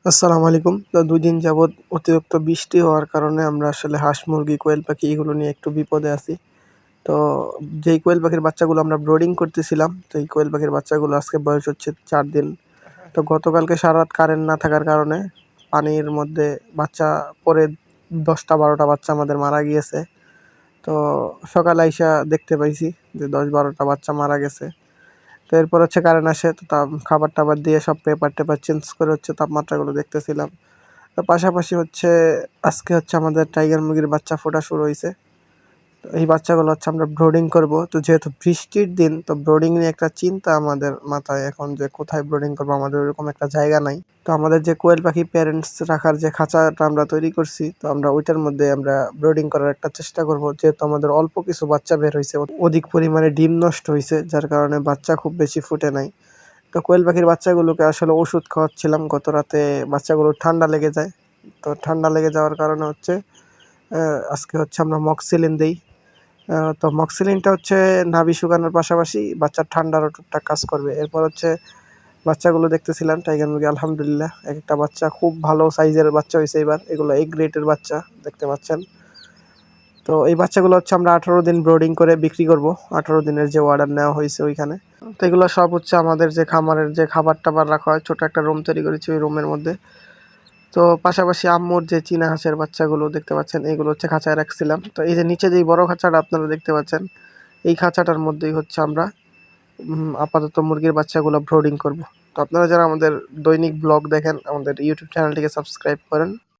আসসালামু আলাইকুম। তো ২ দিন যাবৎ অতিরিক্ত বৃষ্টি হওয়ার কারণে আমরা আসলে হাঁস, মুরগি, কোয়েল পাখি এগুলো নিয়ে একটু বিপদে আছি। তো যেই কোয়েল পাখির বাচ্চাগুলো আমরা ব্রোডিং করতেছিলাম, তো এই কোয়েল পাখির বাচ্চাগুলো আজকে বয়স হচ্ছে ৪ দিন। তো গতকালকে সারারাত কারেন্ট না থাকার কারণে পানির মধ্যে বাচ্চা পড়ে ১০টা-১২টা বাচ্চা আমাদের মারা গিয়েছে। তো সকালে আইসা দেখতে পাইছি যে ১০-১২টা বাচ্চা মারা গেছে। তো এরপর হচ্ছে কারেন্ট আসে, তো খাবার-টাবার দিয়ে সব পেপার-টেপার চেঞ্জ করে হচ্ছে তাপমাত্রাগুলো দেখতেছিলাম। তো পাশাপাশি হচ্ছে আজকে হচ্ছে আমাদের টাইগার মুরগির বাচ্চা ফোটা শুরু হইছে। তো এই বাচ্চাগুলো হচ্ছে আমরা ব্রোডিং করব। তো যেহেতু বৃষ্টির দিন, তো ব্রোডিং নিয়ে একটা চিন্তা আমাদের মাথায় এখন যে কোথায় ব্রোডিং করব, আমাদের ওরকম একটা জায়গা নাই। তো আমাদের যে কোয়েল পাখি প্যারেন্টস রাখার যে খাঁচাটা আমরা তৈরি করছি, তো আমরা ওইটার মধ্যে আমরা ব্রোডিং করার একটা চেষ্টা করব। যেহেতু আমাদের অল্প কিছু বাচ্চা বের হইছে, অধিক পরিমাণে ডিম নষ্ট হইছে, যার কারণে বাচ্চা খুব বেশি ফুটে নাই। তো কোয়েল পাখির বাচ্চাগুলোকে আসলে ওষুধ খাওয়াচ্ছিলাম। গত রাতে বাচ্চাগুলোর ঠান্ডা লেগে যায়। তো ঠান্ডা লেগে যাওয়ার কারণে হচ্ছে আজকে হচ্ছে আমরা মক্সিলিন দেই। তো মক্সিলিনটা হচ্ছে নাভি শুকানোর পাশাপাশি বাচ্চার ঠান্ডারও টুকটাক কাজ করবে। এরপর হচ্ছে বাচ্চাগুলো দেখতেছিলাম টাইগার মুরগি, আলহামদুলিল্লাহ একেকটা বাচ্চা খুব ভালো সাইজের বাচ্চা হইছে এবার। এগুলো এ গ্রেডের বাচ্চা দেখতে পাচ্ছেন। তো এই বাচ্চাগুলো হচ্ছে আমরা ১৮ দিন ব্রোডিং করে বিক্রি করব। ১৮ দিনের যে অর্ডার নেওয়া হইছে ওইখানে। তো এগুলো সব হচ্ছে আমাদের যে খামারের যে খাবার-টাবার রাখা হয়, ছোট একটা রুম তৈরি করেছি ওই রুমের মধ্যে। তো পাশাপাশি আম্মুর যে চীনা হাঁসের বাচ্চাগুলো দেখতে পাচ্ছেন, এগুলো হচ্ছে খাঁচায় রাখছিলাম। তো এই যে নিচে যেই বড় খাঁচাটা আপনারা দেখতে পাচ্ছেন, এই খাঁচাটার মধ্যেই হচ্ছে আমরা আপাতত মুরগির বাচ্চাগুলো ব্রোডিং করব। তো আপনারা যারা আমাদের দৈনিক ব্লগ দেখেন, আমাদের ইউটিউব চ্যানেলটিকে সাবস্ক্রাইব করেন।